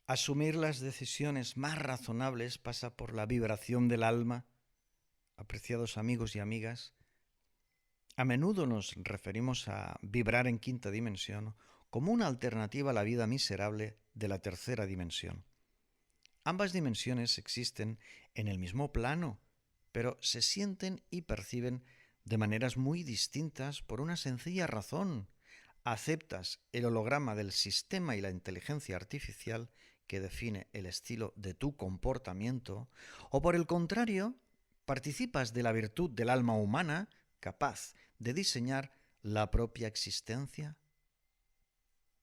Asumir las decisiones más razonables pasa por la vibración del alma. Apreciados amigos y amigas, a menudo nos referimos a vibrar en quinta dimensión como una alternativa a la vida miserable de la tercera dimensión. Ambas dimensiones existen en el mismo plano, pero se sienten y perciben de maneras muy distintas por una sencilla razón. Aceptas el holograma del sistema y la inteligencia artificial que define el estilo de tu comportamiento, o por el contrario, participas de la virtud del alma humana capaz de diseñar la propia existencia.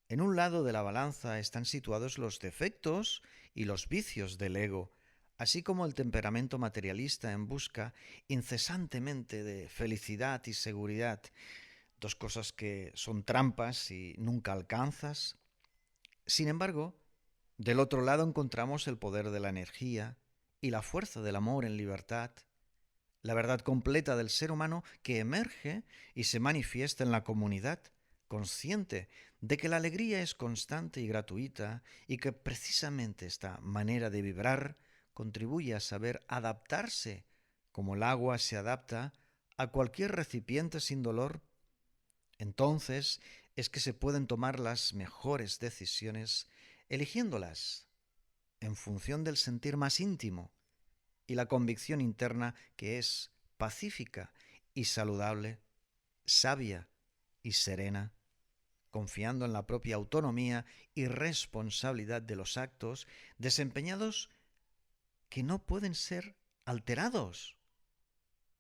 En un lado de la balanza están situados los defectos y los vicios del ego, así como el temperamento materialista en busca incesantemente de felicidad y seguridad, dos cosas que son trampas y nunca alcanzas. Sin embargo, del otro lado encontramos el poder de la energía y la fuerza del amor en libertad, la verdad completa del ser humano que emerge y se manifiesta en la comunidad, consciente de que la alegría es constante y gratuita y que precisamente esta manera de vibrar contribuye a saber adaptarse, como el agua se adapta a cualquier recipiente sin dolor. Entonces es que se pueden tomar las mejores decisiones eligiéndolas en función del sentir más íntimo y la convicción interna que es pacífica y saludable, sabia y serena, confiando en la propia autonomía y responsabilidad de los actos desempeñados que no pueden ser alterados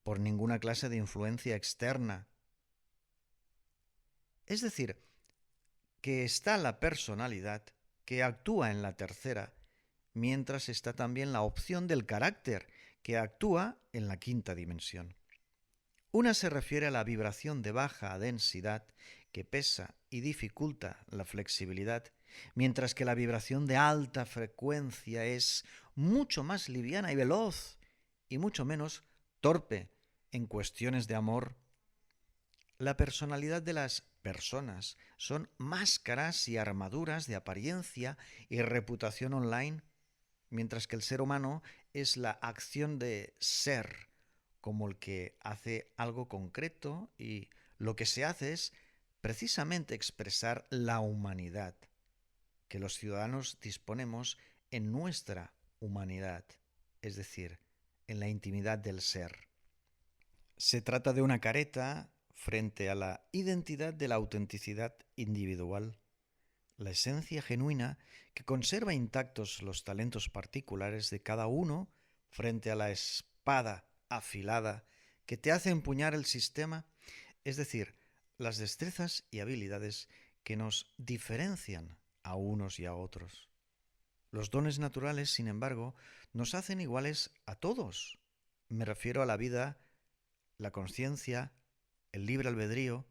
por ninguna clase de influencia externa. Es decir, que está la personalidad que actúa en la tercera, mientras está también la opción del carácter que actúa en la quinta dimensión. Una se refiere a la vibración de baja densidad que pesa y dificulta la flexibilidad, mientras que la vibración de alta frecuencia es mucho más liviana y veloz y mucho menos torpe en cuestiones de amor. La personalidad de las personas son máscaras y armaduras de apariencia y reputación online, mientras que el ser humano es la acción de ser, como el que hace algo concreto, y lo que se hace es precisamente expresar la humanidad que los ciudadanos disponemos en nuestra humanidad, es decir, en la intimidad del ser. Se trata de una careta frente a la identidad de la autenticidad individual, la esencia genuina que conserva intactos los talentos particulares de cada uno frente a la espada afilada que te hace empuñar el sistema, es decir, las destrezas y habilidades que nos diferencian a unos y a otros. Los dones naturales, sin embargo, nos hacen iguales a todos. Me refiero a la vida, la conciencia, el libre albedrío,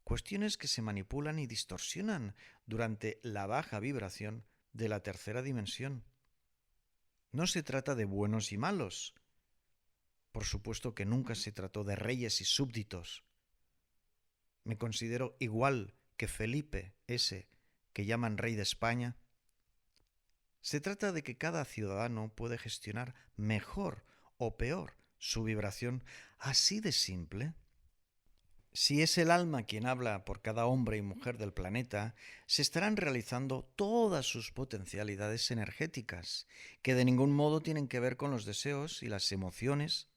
cuestiones que se manipulan y distorsionan durante la baja vibración de la tercera dimensión. No se trata de buenos y malos. Por supuesto que nunca se trató de reyes y súbditos. Me considero igual que Felipe, ese que llaman rey de España. Se trata de que cada ciudadano puede gestionar mejor o peor su vibración, así de simple. Si es el alma quien habla por cada hombre y mujer del planeta, se estarán realizando todas sus potencialidades energéticas, que de ningún modo tienen que ver con los deseos y las emociones.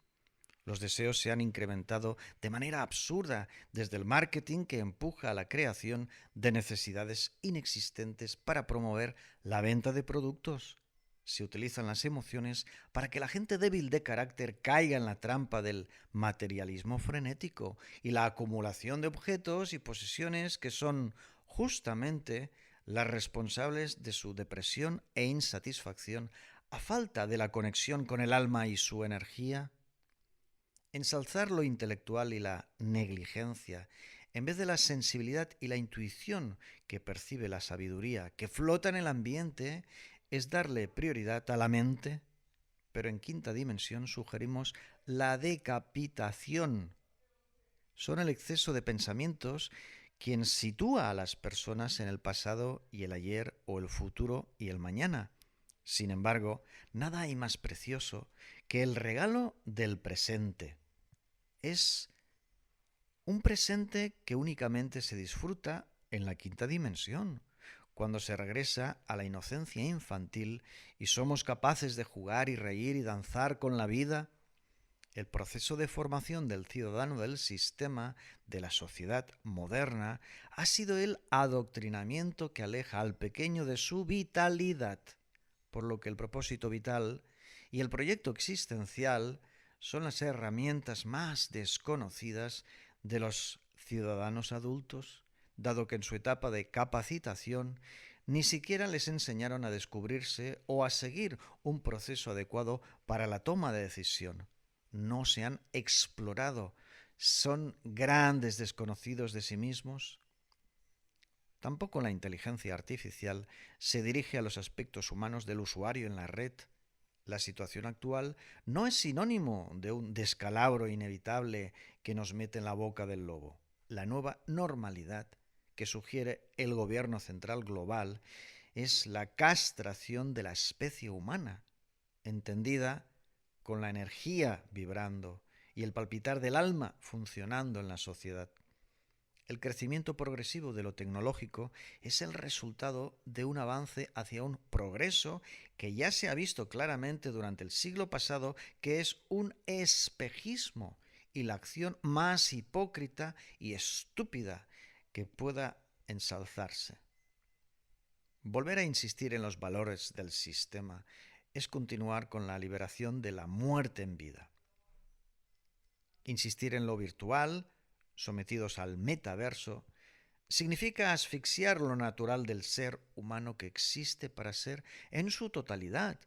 Los deseos se han incrementado de manera absurda desde el marketing que empuja a la creación de necesidades inexistentes para promover la venta de productos. Se utilizan las emociones para que la gente débil de carácter caiga en la trampa del materialismo frenético y la acumulación de objetos y posesiones que son justamente las responsables de su depresión e insatisfacción a falta de la conexión con el alma y su energía. Ensalzar lo intelectual y la negligencia, en vez de la sensibilidad y la intuición que percibe la sabiduría que flota en el ambiente, es darle prioridad a la mente, pero en quinta dimensión sugerimos la decapitación. Son el exceso de pensamientos quien sitúa a las personas en el pasado y el ayer o el futuro y el mañana. Sin embargo, nada hay más precioso que el regalo del presente. Es un presente que únicamente se disfruta en la quinta dimensión, cuando se regresa a la inocencia infantil y somos capaces de jugar y reír y danzar con la vida. El proceso de formación del ciudadano del sistema, de la sociedad moderna, ha sido el adoctrinamiento que aleja al pequeño de su vitalidad, por lo que el propósito vital y el proyecto existencial son las herramientas más desconocidas de los ciudadanos adultos, dado que en su etapa de capacitación ni siquiera les enseñaron a descubrirse o a seguir un proceso adecuado para la toma de decisión. No se han explorado, son grandes desconocidos de sí mismos. Tampoco la inteligencia artificial se dirige a los aspectos humanos del usuario en la red. La situación actual no es sinónimo de un descalabro inevitable que nos mete en la boca del lobo. La nueva normalidad que sugiere el gobierno central global es la castración de la especie humana, entendida con la energía vibrando y el palpitar del alma funcionando en la sociedad. El crecimiento progresivo de lo tecnológico es el resultado de un avance hacia un progreso que ya se ha visto claramente durante el siglo pasado, que es un espejismo y la acción más hipócrita y estúpida que pueda ensalzarse. Volver a insistir en los valores del sistema es continuar con la liberación de la muerte en vida. Insistir en lo virtual, sometidos al metaverso, significa asfixiar lo natural del ser humano que existe para ser en su totalidad.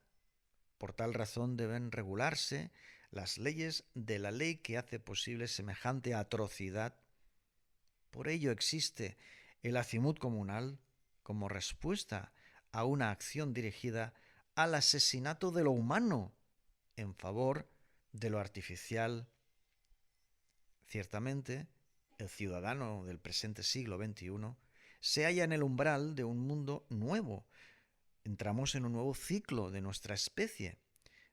Por tal razón deben regularse las leyes de la ley que hace posible semejante atrocidad. Por ello existe el azimut comunal como respuesta a una acción dirigida al asesinato de lo humano en favor de lo artificial. Ciertamente, el ciudadano del presente siglo XXI se halla en el umbral de un mundo nuevo. Entramos en un nuevo ciclo de nuestra especie,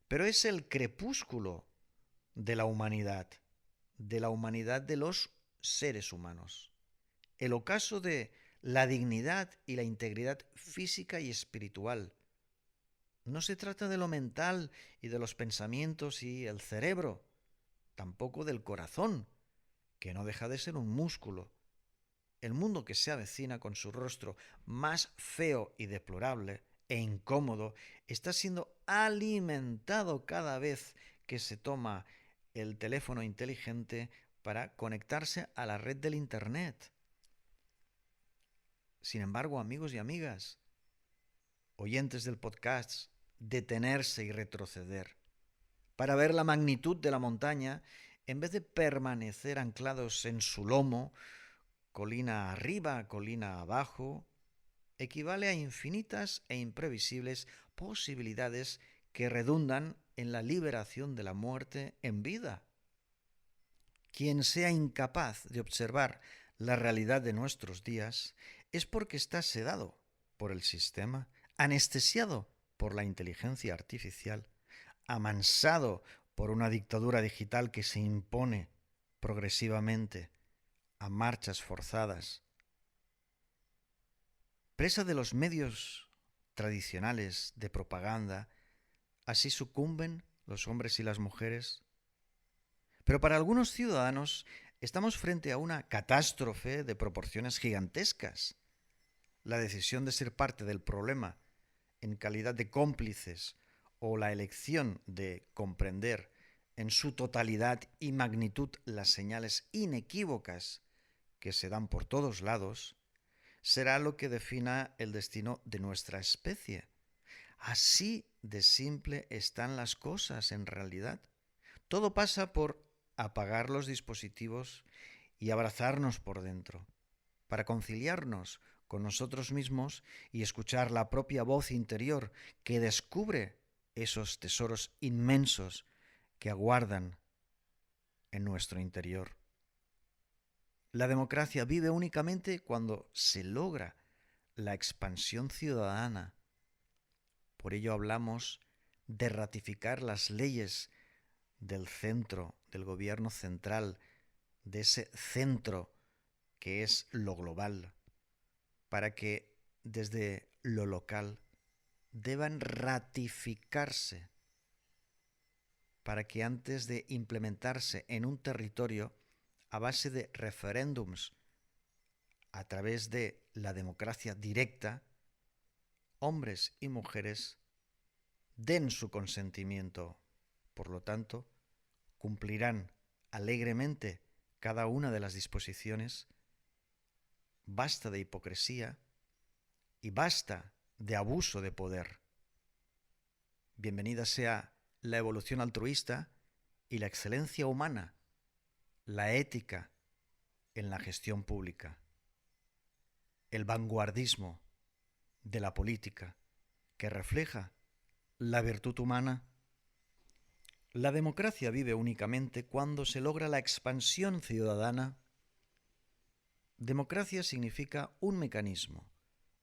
pero es el crepúsculo de la humanidad de los seres humanos. El ocaso de la dignidad y la integridad física y espiritual. No se trata de lo mental y de los pensamientos y el cerebro, tampoco del corazón, que no deja de ser un músculo. El mundo que se avecina con su rostro más feo y deplorable e incómodo está siendo alimentado cada vez que se toma el teléfono inteligente para conectarse a la red del Internet. Sin embargo, amigos y amigas, oyentes del podcast, detenerse y retroceder para ver la magnitud de la montaña en vez de permanecer anclados en su lomo, colina arriba, colina abajo, equivale a infinitas e imprevisibles posibilidades que redundan en la liberación de la muerte en vida. Quien sea incapaz de observar la realidad de nuestros días es porque está sedado por el sistema, anestesiado por la inteligencia artificial, amansado por una dictadura digital que se impone progresivamente a marchas forzadas. Presa de los medios tradicionales de propaganda, así sucumben los hombres y las mujeres. Pero para algunos ciudadanos estamos frente a una catástrofe de proporciones gigantescas. La decisión de ser parte del problema en calidad de cómplices o la elección de comprender en su totalidad y magnitud las señales inequívocas que se dan por todos lados, será lo que defina el destino de nuestra especie. Así de simple están las cosas en realidad. Todo pasa por apagar los dispositivos y abrazarnos por dentro, para conciliarnos con nosotros mismos y escuchar la propia voz interior que descubre esos tesoros inmensos que aguardan en nuestro interior. La democracia vive únicamente cuando se logra la expansión ciudadana. Por ello hablamos de ratificar las leyes del centro, del gobierno central, de ese centro que es lo global, para que desde lo local deban ratificarse, para que antes de implementarse en un territorio a base de referéndums, a través de la democracia directa, hombres y mujeres den su consentimiento. Por lo tanto, cumplirán alegremente cada una de las disposiciones. Basta de hipocresía y basta de abuso de poder. Bienvenida sea la evolución altruista y la excelencia humana, la ética en la gestión pública, el vanguardismo de la política que refleja la virtud humana. La democracia vive únicamente cuando se logra la expansión ciudadana. Democracia significa un mecanismo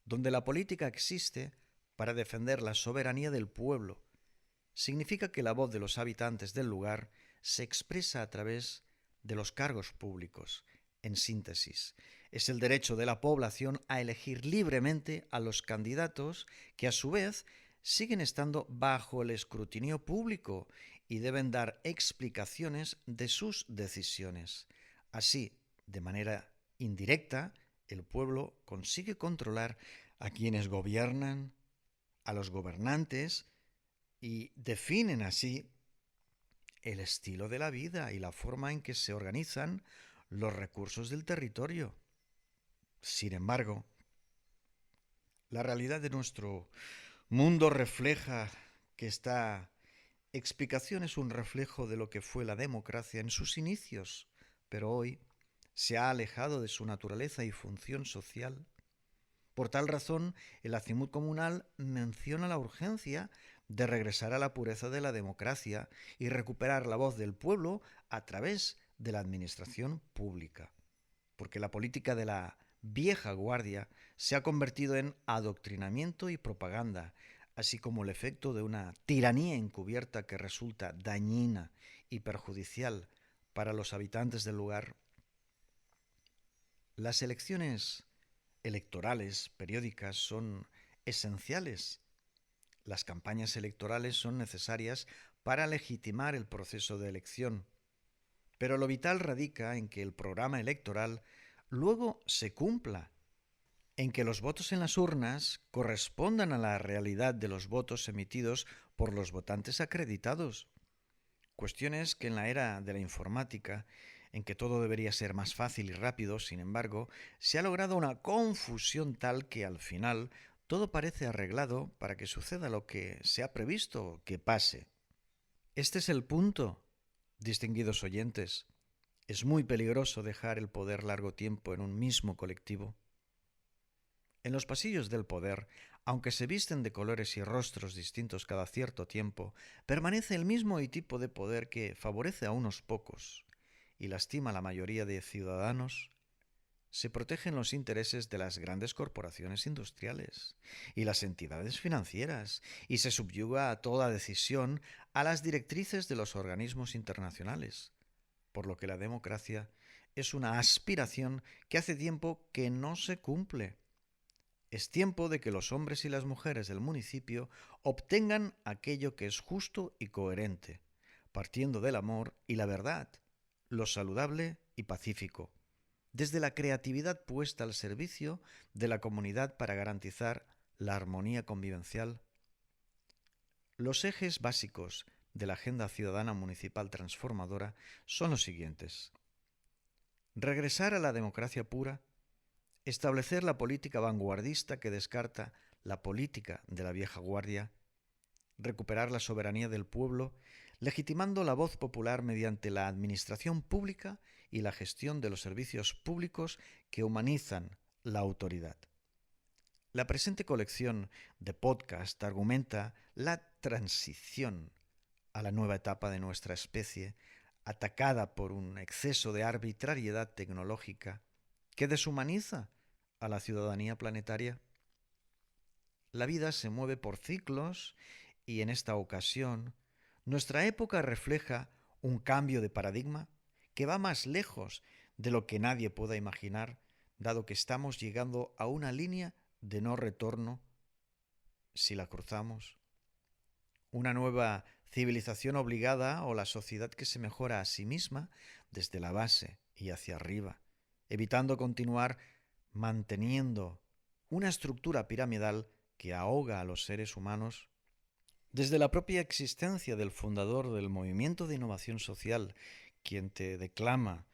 donde la política existe para defender la soberanía del pueblo. Significa que la voz de los habitantes del lugar se expresa a través de los cargos públicos. En síntesis, es el derecho de la población a elegir libremente a los candidatos que a su vez siguen estando bajo el escrutinio público y deben dar explicaciones de sus decisiones. Así, de manera indirecta, el pueblo consigue controlar a quienes gobiernan, a los gobernantes, y definen así el estilo de la vida y la forma en que se organizan los recursos del territorio. Sin embargo, la realidad de nuestro mundo refleja que esta explicación es un reflejo de lo que fue la democracia en sus inicios, pero hoy se ha alejado de su naturaleza y función social. Por tal razón, el Acimut Comunal menciona la urgencia de regresar a la pureza de la democracia y recuperar la voz del pueblo a través de la administración pública. Porque la política de la vieja guardia se ha convertido en adoctrinamiento y propaganda, así como el efecto de una tiranía encubierta que resulta dañina y perjudicial para los habitantes del lugar. Las elecciones electorales periódicas son esenciales. Las campañas electorales son necesarias para legitimar el proceso de elección, pero lo vital radica en que el programa electoral luego se cumpla, en que los votos en las urnas correspondan a la realidad de los votos emitidos por los votantes acreditados. Cuestiones que en la era de la informática, en que todo debería ser más fácil y rápido, sin embargo, se ha logrado una confusión tal que al final todo parece arreglado para que suceda lo que se ha previsto que pase. Este es el punto, distinguidos oyentes. Es muy peligroso dejar el poder largo tiempo en un mismo colectivo. En los pasillos del poder, aunque se visten de colores y rostros distintos cada cierto tiempo, permanece el mismo tipo de poder que favorece a unos pocos y lastima a la mayoría de ciudadanos. Se protegen los intereses de las grandes corporaciones industriales y las entidades financieras y se subyuga a toda decisión a las directrices de los organismos internacionales, por lo que la democracia es una aspiración que hace tiempo que no se cumple. Es tiempo de que los hombres y las mujeres del municipio obtengan aquello que es justo y coherente, partiendo del amor y la verdad, lo saludable y pacífico, desde la creatividad puesta al servicio de la comunidad para garantizar la armonía convivencial. Los ejes básicos de la Agenda Ciudadana Municipal Transformadora son los siguientes: regresar a la democracia pura, establecer la política vanguardista que descarta la política de la vieja guardia, recuperar la soberanía del pueblo, legitimando la voz popular mediante la administración pública y la gestión de los servicios públicos que humanizan la autoridad. La presente colección de podcast argumenta la transición a la nueva etapa de nuestra especie atacada por un exceso de arbitrariedad tecnológica que deshumaniza a la ciudadanía planetaria. La vida se mueve por ciclos y en esta ocasión nuestra época refleja un cambio de paradigma que va más lejos de lo que nadie pueda imaginar, dado que estamos llegando a una línea de no retorno si la cruzamos. Una nueva civilización obligada o la sociedad que se mejora a sí misma desde la base y hacia arriba, evitando continuar manteniendo una estructura piramidal que ahoga a los seres humanos. Desde la propia existencia del fundador del movimiento de innovación social, quien te declama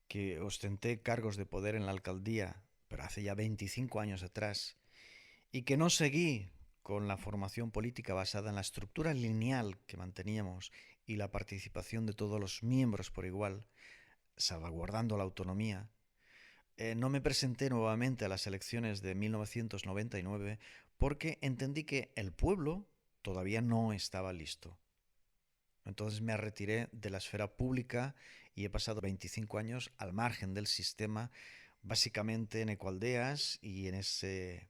que ostenté cargos de poder en la alcaldía, pero hace ya 25 años atrás, y que no seguí con la formación política basada en la estructura lineal que manteníamos y la participación de todos los miembros por igual, salvaguardando la autonomía, no me presenté nuevamente a las elecciones de 1999 porque entendí que el pueblo todavía no estaba listo. Entonces me retiré de la esfera pública y he pasado 25 años al margen del sistema, básicamente en ecoaldeas y en ese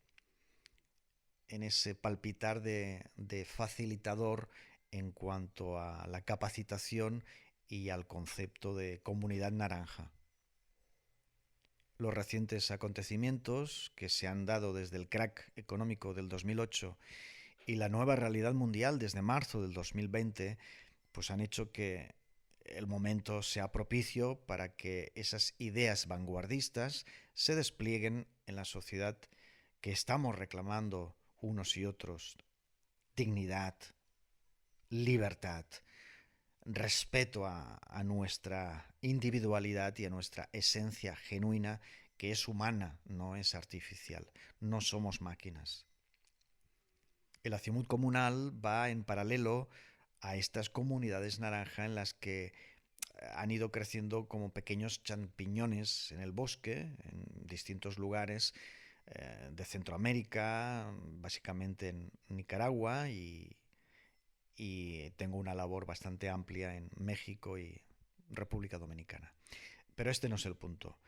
palpitar de facilitador en cuanto a la capacitación y al concepto de comunidad naranja. Los recientes acontecimientos que se han dado desde el crack económico del 2008 y la nueva realidad mundial desde marzo del 2020 pues han hecho que el momento sea propicio para que esas ideas vanguardistas se desplieguen en la sociedad que estamos reclamando unos y otros: dignidad, libertad, respeto a nuestra individualidad y a nuestra esencia genuina, que es humana, no es artificial. No somos máquinas. El Acimut comunal va en paralelo a estas comunidades naranja en las que han ido creciendo como pequeños champiñones en el bosque, en distintos lugares de Centroamérica, básicamente en Nicaragua, y tengo una labor bastante amplia en México y República Dominicana. Pero este no es el punto.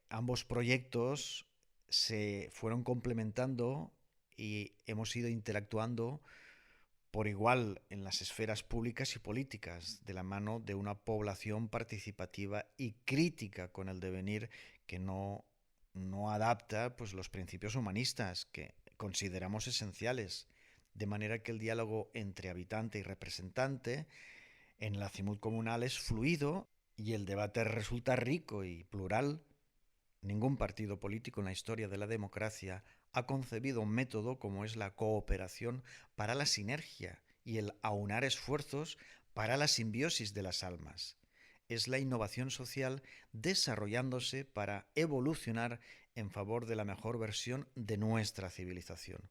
Ambos proyectos se fueron complementando y hemos ido interactuando por igual en las esferas públicas y políticas, de la mano de una población participativa y crítica con el devenir que no adapta pues, los principios humanistas que consideramos esenciales, de manera que el diálogo entre habitante y representante en el Acimut comunal es fluido y el debate resulta rico y plural. Ningún partido político en la historia de la democracia ha concebido un método como es la cooperación para la sinergia y el aunar esfuerzos para la simbiosis de las almas. Es la innovación social desarrollándose para evolucionar en favor de la mejor versión de nuestra civilización.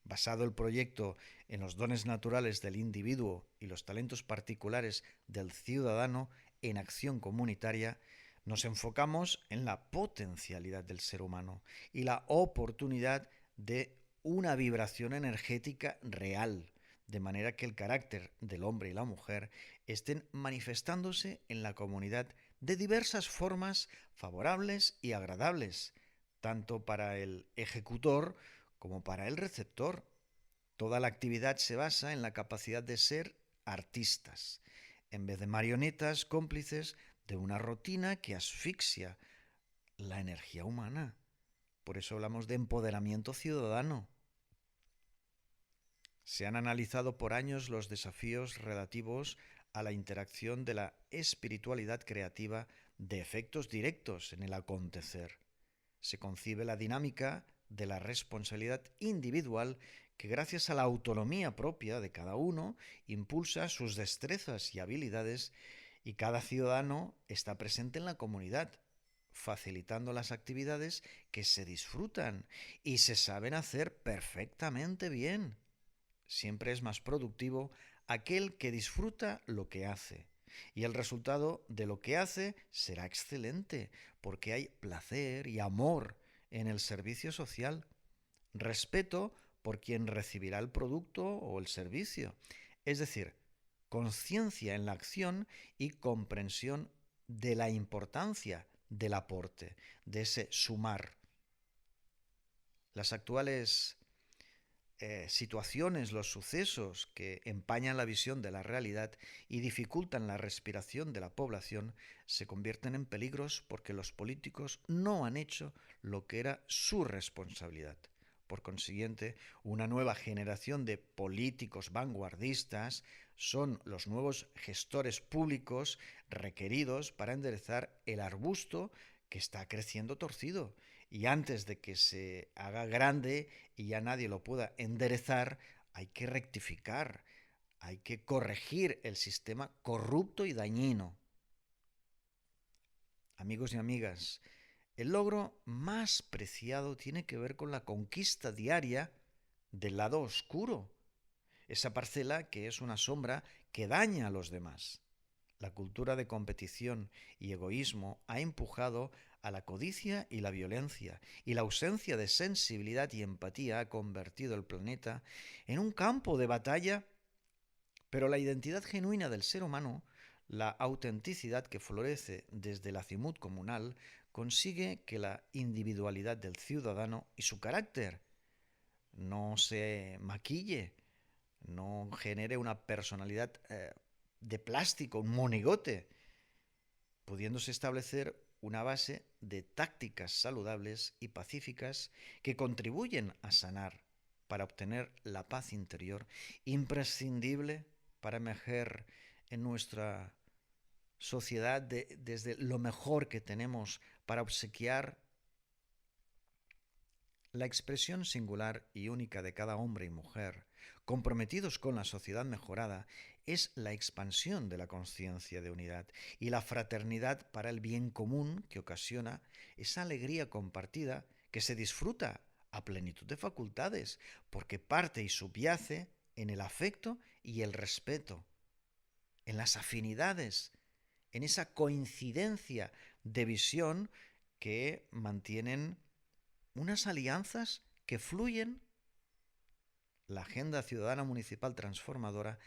Basado el proyecto en los dones naturales del individuo y los talentos particulares del ciudadano en acción comunitaria, nos enfocamos en la potencialidad del ser humano y la oportunidad de una vibración energética real, de manera que el carácter del hombre y la mujer estén manifestándose en la comunidad de diversas formas favorables y agradables, tanto para el ejecutor como para el receptor. Toda la actividad se basa en la capacidad de ser artistas, en vez de marionetas cómplices de una rutina que asfixia la energía humana. Por eso hablamos de empoderamiento ciudadano. Se han analizado por años los desafíos relativos a la interacción de la espiritualidad creativa de efectos directos en el acontecer. Se concibe la dinámica de la responsabilidad individual que, gracias a la autonomía propia de cada uno, impulsa sus destrezas y habilidades, y cada ciudadano está presente en la comunidad, facilitando las actividades que se disfrutan y se saben hacer perfectamente bien. Siempre es más productivo aquel que disfruta lo que hace, y el resultado de lo que hace será excelente, porque hay placer y amor en el servicio social, respeto por quien recibirá el producto o el servicio. Es decir, conciencia en la acción y comprensión de la importancia del aporte, de ese sumar. Las actuales situaciones, los sucesos que empañan la visión de la realidad y dificultan la respiración de la población se convierten en peligros porque los políticos no han hecho lo que era su responsabilidad. Por consiguiente, una nueva generación de políticos vanguardistas son los nuevos gestores públicos requeridos para enderezar el arbusto que está creciendo torcido. Y antes de que se haga grande y ya nadie lo pueda enderezar, hay que rectificar, hay que corregir el sistema corrupto y dañino. Amigos y amigas, el logro más preciado tiene que ver con la conquista diaria del lado oscuro, esa parcela que es una sombra que daña a los demás. La cultura de competición y egoísmo ha empujado a la codicia y la violencia, y la ausencia de sensibilidad y empatía ha convertido el planeta en un campo de batalla, pero la identidad genuina del ser humano, la autenticidad que florece desde la acimut comunal, consigue que la individualidad del ciudadano y su carácter no se maquille, no genere una personalidad de plástico, un monigote, pudiéndose establecer una base de tácticas saludables y pacíficas que contribuyen a sanar para obtener la paz interior imprescindible para emerger en nuestra sociedad desde lo mejor que tenemos para obsequiar la expresión singular y única de cada hombre y mujer, comprometidos con la sociedad mejorada, es la expansión de la conciencia de unidad y la fraternidad para el bien común que ocasiona esa alegría compartida que se disfruta a plenitud de facultades, porque parte y subyace en el afecto y el respeto, en las afinidades, en esa coincidencia de visión que mantienen unas alianzas que fluyen. La agenda ciudadana municipal transformadora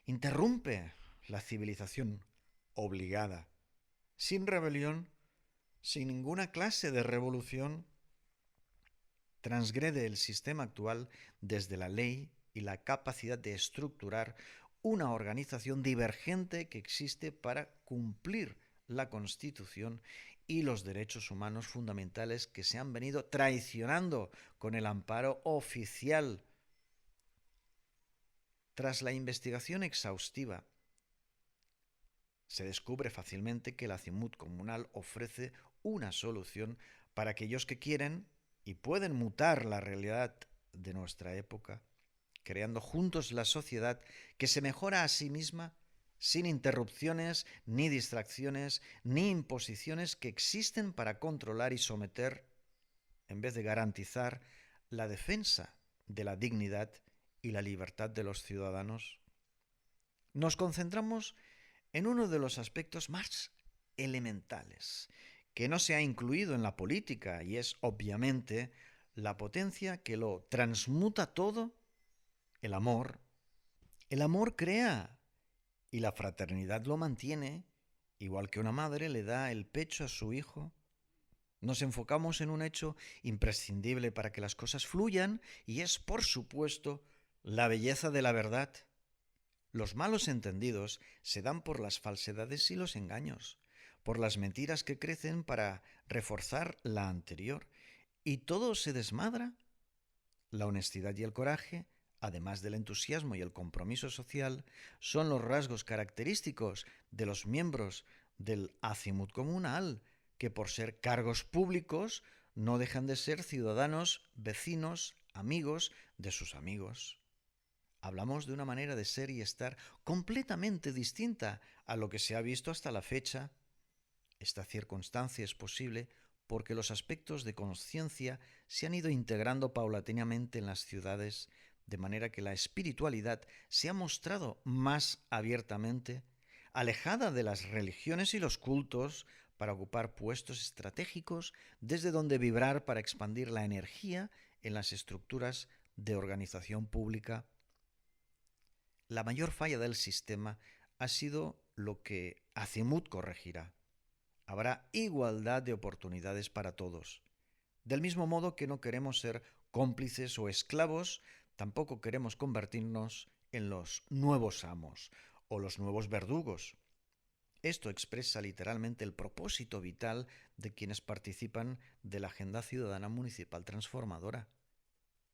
interrumpe la civilización obligada, sin rebelión, sin ninguna clase de revolución, transgrede el sistema actual desde la ley y la capacidad de estructurar una organización divergente que existe para cumplir la Constitución y los derechos humanos fundamentales que se han venido traicionando con el amparo oficial. Tras la investigación exhaustiva, se descubre fácilmente que la acimut comunal ofrece una solución para aquellos que quieren y pueden mutar la realidad de nuestra época, creando juntos la sociedad que se mejora a sí misma sin interrupciones, ni distracciones, ni imposiciones que existen para controlar y someter, en vez de garantizar la defensa de la dignidad y la libertad de los ciudadanos. Nos concentramos en uno de los aspectos más elementales, que no se ha incluido en la política, y es obviamente la potencia que lo transmuta todo, el amor. El amor crea y la fraternidad lo mantiene, igual que una madre le da el pecho a su hijo. Nos enfocamos en un hecho imprescindible para que las cosas fluyan y es, por supuesto, la belleza de la verdad. Los malos entendidos se dan por las falsedades y los engaños, por las mentiras que crecen para reforzar la anterior, y todo se desmadra. La honestidad y el coraje, además del entusiasmo y el compromiso social, son los rasgos característicos de los miembros del acimut comunal, que por ser cargos públicos no dejan de ser ciudadanos, vecinos, amigos de sus amigos. Hablamos de una manera de ser y estar completamente distinta a lo que se ha visto hasta la fecha. Esta circunstancia es posible porque los aspectos de conciencia se han ido integrando paulatinamente en las ciudades, de manera que la espiritualidad se ha mostrado más abiertamente, alejada de las religiones y los cultos, para ocupar puestos estratégicos desde donde vibrar para expandir la energía en las estructuras de organización pública. La mayor falla del sistema ha sido lo que Azimut corregirá. Habrá igualdad de oportunidades para todos. Del mismo modo que no queremos ser cómplices o esclavos, tampoco queremos convertirnos en los nuevos amos o los nuevos verdugos. Esto expresa literalmente el propósito vital de quienes participan de la Agenda Ciudadana Municipal Transformadora.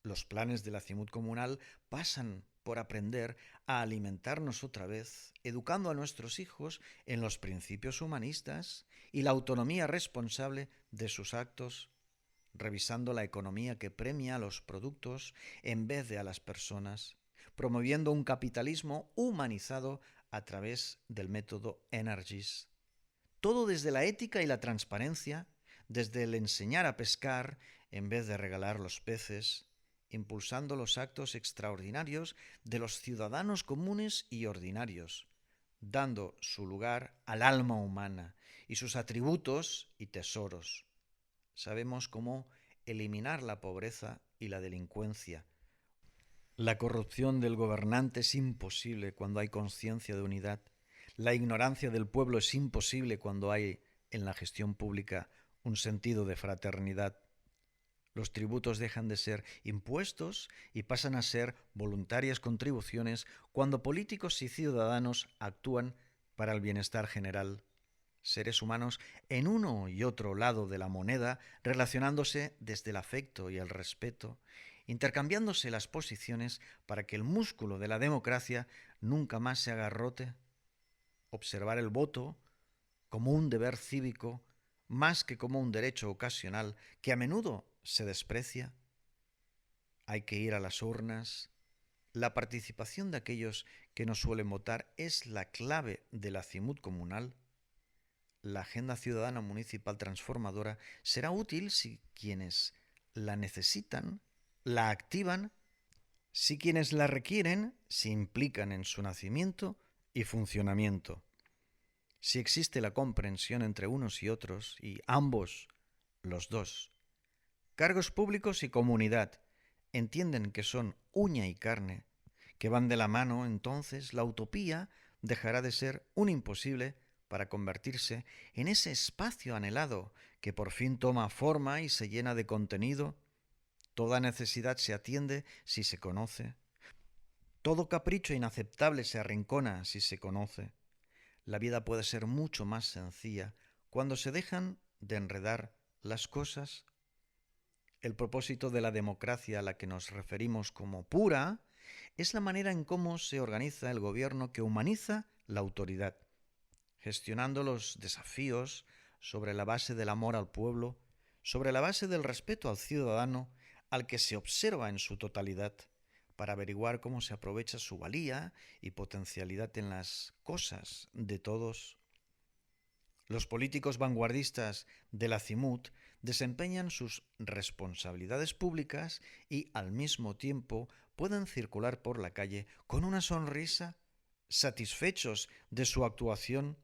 Los planes de la Cimut Comunal pasan por aprender a alimentarnos otra vez, educando a nuestros hijos en los principios humanistas y la autonomía responsable de sus actos, revisando la economía que premia a los productos en vez de a las personas, promoviendo un capitalismo humanizado a través del método Energies. Todo desde la ética y la transparencia, desde el enseñar a pescar en vez de regalar los peces, impulsando los actos extraordinarios de los ciudadanos comunes y ordinarios, dando su lugar al alma humana y sus atributos y tesoros. Sabemos cómo eliminar la pobreza y la delincuencia. La corrupción del gobernante es imposible cuando hay conciencia de unidad. La ignorancia del pueblo es imposible cuando hay en la gestión pública un sentido de fraternidad. Los tributos dejan de ser impuestos y pasan a ser voluntarias contribuciones cuando políticos y ciudadanos actúan para el bienestar general. Seres humanos en uno y otro lado de la moneda, relacionándose desde el afecto y el respeto, intercambiándose las posiciones para que el músculo de la democracia nunca más se agarrote. Observar el voto como un deber cívico más que como un derecho ocasional que a menudo se desprecia. Hay que ir a las urnas. La participación de aquellos que no suelen votar es la clave de la Cimut Comunal. La Agenda Ciudadana Municipal Transformadora será útil si quienes la necesitan, la activan, si quienes la requieren se implican en su nacimiento y funcionamiento. Si existe la comprensión entre unos y otros, y ambos, los dos, cargos públicos y comunidad, entienden que son uña y carne, que van de la mano, entonces la utopía dejará de ser un imposible para convertirse en ese espacio anhelado que por fin toma forma y se llena de contenido. Toda necesidad se atiende si se conoce. Todo capricho inaceptable se arrincona si se conoce. La vida puede ser mucho más sencilla cuando se dejan de enredar las cosas. El propósito de la democracia a la que nos referimos como pura es la manera en cómo se organiza el gobierno que humaniza la autoridad, gestionando los desafíos sobre la base del amor al pueblo, sobre la base del respeto al ciudadano, al que se observa en su totalidad, para averiguar cómo se aprovecha su valía y potencialidad en las cosas de todos. Los políticos vanguardistas de la Cimut desempeñan sus responsabilidades públicas y al mismo tiempo pueden circular por la calle con una sonrisa, satisfechos de su actuación.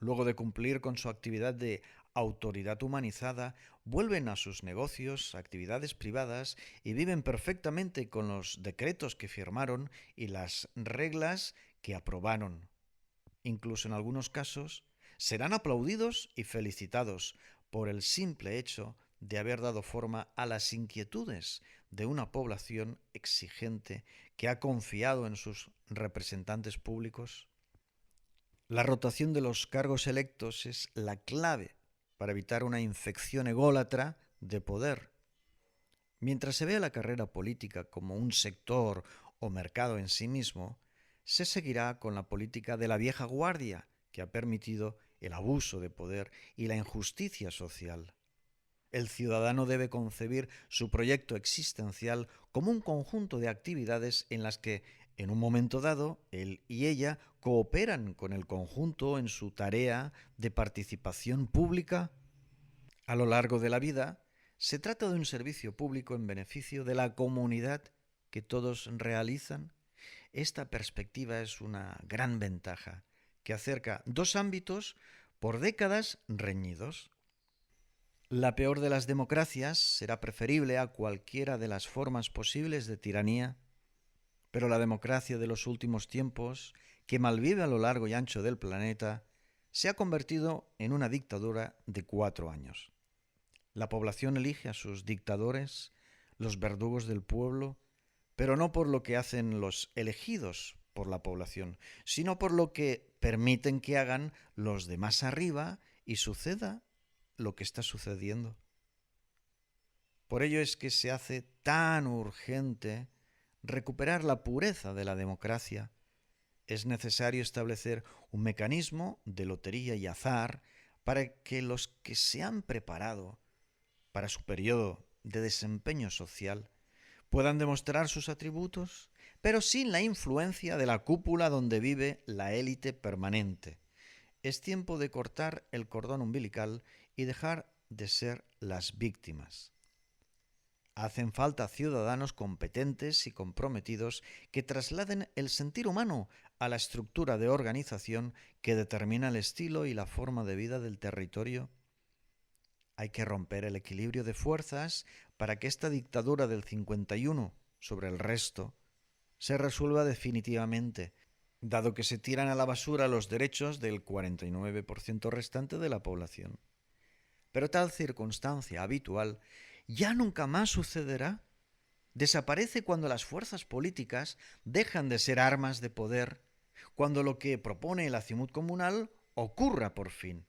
Luego de cumplir con su actividad de autoridad humanizada, vuelven a sus negocios, actividades privadas y viven perfectamente con los decretos que firmaron y las reglas que aprobaron. Incluso en algunos casos, serán aplaudidos y felicitados por el simple hecho de haber dado forma a las inquietudes de una población exigente que ha confiado en sus representantes públicos. La rotación de los cargos electos es la clave para evitar una infección ególatra de poder. Mientras se vea la carrera política como un sector o mercado en sí mismo, se seguirá con la política de la vieja guardia que ha permitido el abuso de poder y la injusticia social. El ciudadano debe concebir su proyecto existencial como un conjunto de actividades en las que, en un momento dado, él y ella cooperan con el conjunto en su tarea de participación pública. A lo largo de la vida, se trata de un servicio público en beneficio de la comunidad que todos realizan. Esta perspectiva es una gran ventaja que acerca dos ámbitos por décadas reñidos. La peor de las democracias será preferible a cualquiera de las formas posibles de tiranía. Pero la democracia de los últimos tiempos, que malvive a lo largo y ancho del planeta, se ha convertido en una dictadura de 4 años. La población elige a sus dictadores, los verdugos del pueblo, pero no por lo que hacen los elegidos por la población, sino por lo que permiten que hagan los de más arriba y suceda lo que está sucediendo. Por ello es que se hace tan urgente recuperar la pureza de la democracia. Es necesario establecer un mecanismo de lotería y azar para que los que se han preparado para su periodo de desempeño social puedan demostrar sus atributos, pero sin la influencia de la cúpula donde vive la élite permanente. Es tiempo de cortar el cordón umbilical y dejar de ser las víctimas. Hacen falta ciudadanos competentes y comprometidos que trasladen el sentir humano a la estructura de organización que determina el estilo y la forma de vida del territorio. Hay que romper el equilibrio de fuerzas para que esta dictadura del 51 sobre el resto se resuelva definitivamente, dado que se tiran a la basura los derechos del 49% restante de la población. Pero tal circunstancia habitual ya nunca más sucederá. Desaparece cuando las fuerzas políticas dejan de ser armas de poder, cuando lo que propone el acimut comunal ocurra por fin.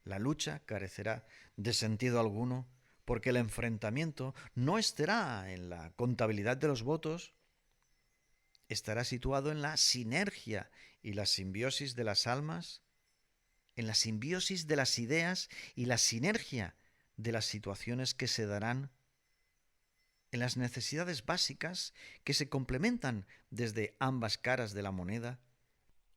La lucha carecerá de sentido alguno, porque el enfrentamiento no estará en la contabilidad de los votos, estará situado en la sinergia y la simbiosis de las almas, en la simbiosis de las ideas y la sinergia de las situaciones que se darán, en las necesidades básicas que se complementan desde ambas caras de la moneda.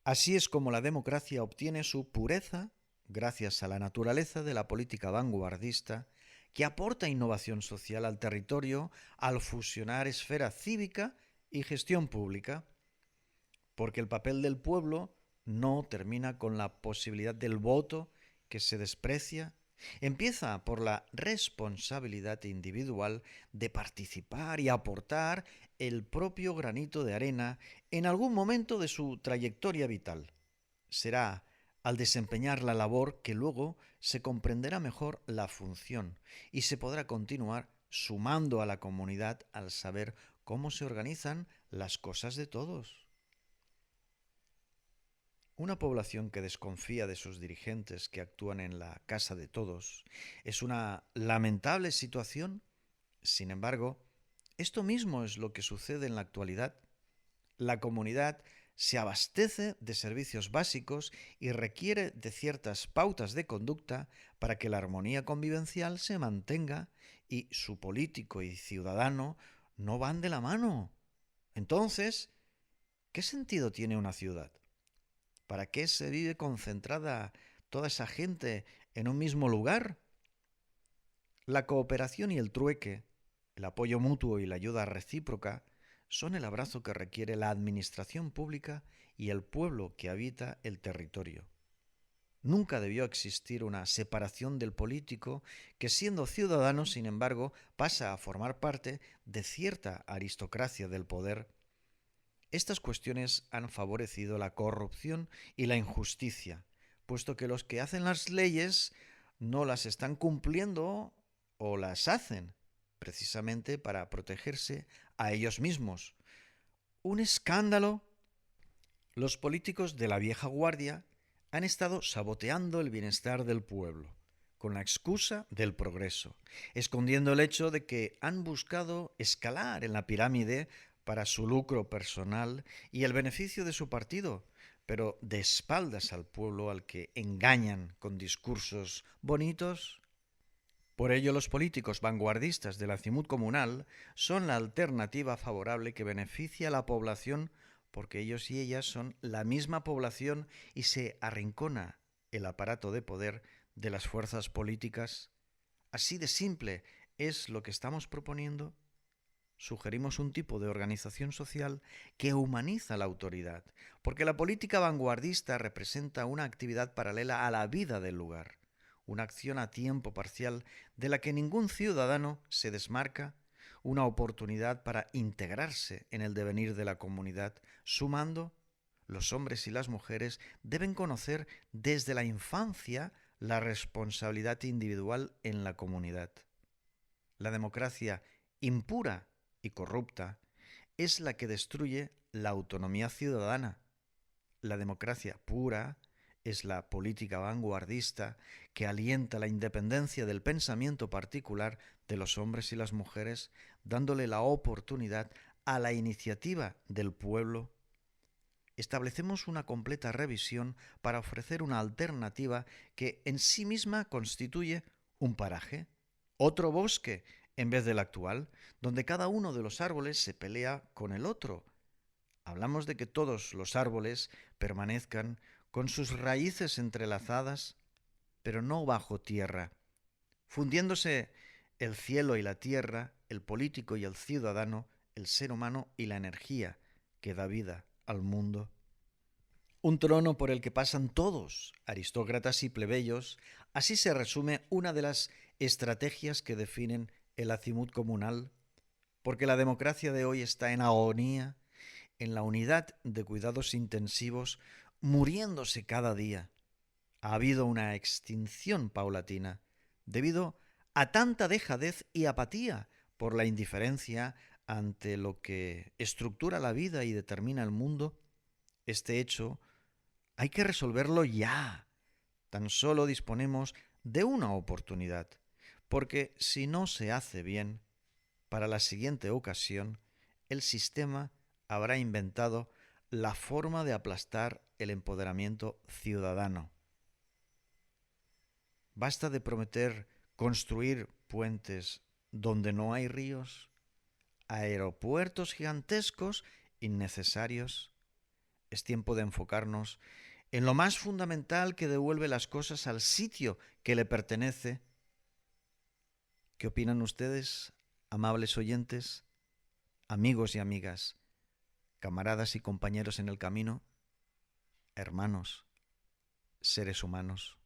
Así es como la democracia obtiene su pureza gracias a la naturaleza de la política vanguardista que aporta innovación social al territorio al fusionar esfera cívica y gestión pública, porque el papel del pueblo no termina con la posibilidad del voto que se desprecia. Empieza por la responsabilidad individual de participar y aportar el propio granito de arena en algún momento de su trayectoria vital. Será al desempeñar la labor que luego se comprenderá mejor la función y se podrá continuar sumando a la comunidad al saber cómo se organizan las cosas de todos. Una población que desconfía de sus dirigentes que actúan en la casa de todos es una lamentable situación. Sin embargo, esto mismo es lo que sucede en la actualidad. La comunidad se abastece de servicios básicos y requiere de ciertas pautas de conducta para que la armonía convivencial se mantenga y su político y ciudadano no van de la mano. Entonces, ¿qué sentido tiene una ciudad? ¿Para qué se vive concentrada toda esa gente en un mismo lugar? La cooperación y el trueque, el apoyo mutuo y la ayuda recíproca son el abrazo que requiere la administración pública y el pueblo que habita el territorio. Nunca debió existir una separación del político que, siendo ciudadano, sin embargo, pasa a formar parte de cierta aristocracia del poder. Estas cuestiones han favorecido la corrupción y la injusticia, puesto que los que hacen las leyes no las están cumpliendo o las hacen precisamente para protegerse a ellos mismos. Un escándalo. Los políticos de la vieja guardia han estado saboteando el bienestar del pueblo, con la excusa del progreso, escondiendo el hecho de que han buscado escalar en la pirámide para su lucro personal y el beneficio de su partido, pero de espaldas al pueblo al que engañan con discursos bonitos. Por ello, los políticos vanguardistas del acimut comunal son la alternativa favorable que beneficia a la población, porque ellos y ellas son la misma población y se arrincona el aparato de poder de las fuerzas políticas. Así de simple es lo que estamos proponiendo. Sugerimos un tipo de organización social que humaniza la autoridad, porque la política vanguardista representa una actividad paralela a la vida del lugar, una acción a tiempo parcial de la que ningún ciudadano se desmarca, una oportunidad para integrarse en el devenir de la comunidad, sumando. Los hombres y las mujeres deben conocer desde la infancia la responsabilidad individual en la comunidad. La democracia impura y corrupta es la que destruye la autonomía ciudadana. La democracia pura es la política vanguardista que alienta la independencia del pensamiento particular de los hombres y las mujeres, dándole la oportunidad a la iniciativa del pueblo. Establecemos una completa revisión para ofrecer una alternativa que en sí misma constituye un paraje, otro bosque en vez del actual, donde cada uno de los árboles se pelea con el otro. Hablamos de que todos los árboles permanezcan con sus raíces entrelazadas, pero no bajo tierra, fundiéndose el cielo y la tierra, el político y el ciudadano, el ser humano y la energía que da vida al mundo. Un trono por el que pasan todos, aristócratas y plebeyos, así se resume una de las estrategias que definen el acimut comunal, porque la democracia de hoy está en agonía, en la unidad de cuidados intensivos, muriéndose cada día. Ha habido una extinción paulatina debido a tanta dejadez y apatía por la indiferencia ante lo que estructura la vida y determina el mundo. Este hecho hay que resolverlo ya. Tan solo disponemos de una oportunidad, porque si no se hace bien, para la siguiente ocasión, el sistema habrá inventado la forma de aplastar el empoderamiento ciudadano. Basta de prometer construir puentes donde no hay ríos, aeropuertos gigantescos innecesarios. Es tiempo de enfocarnos en lo más fundamental que devuelve las cosas al sitio que le pertenece. ¿Qué opinan ustedes, amables oyentes, amigos y amigas, camaradas y compañeros en el camino, hermanos, seres humanos?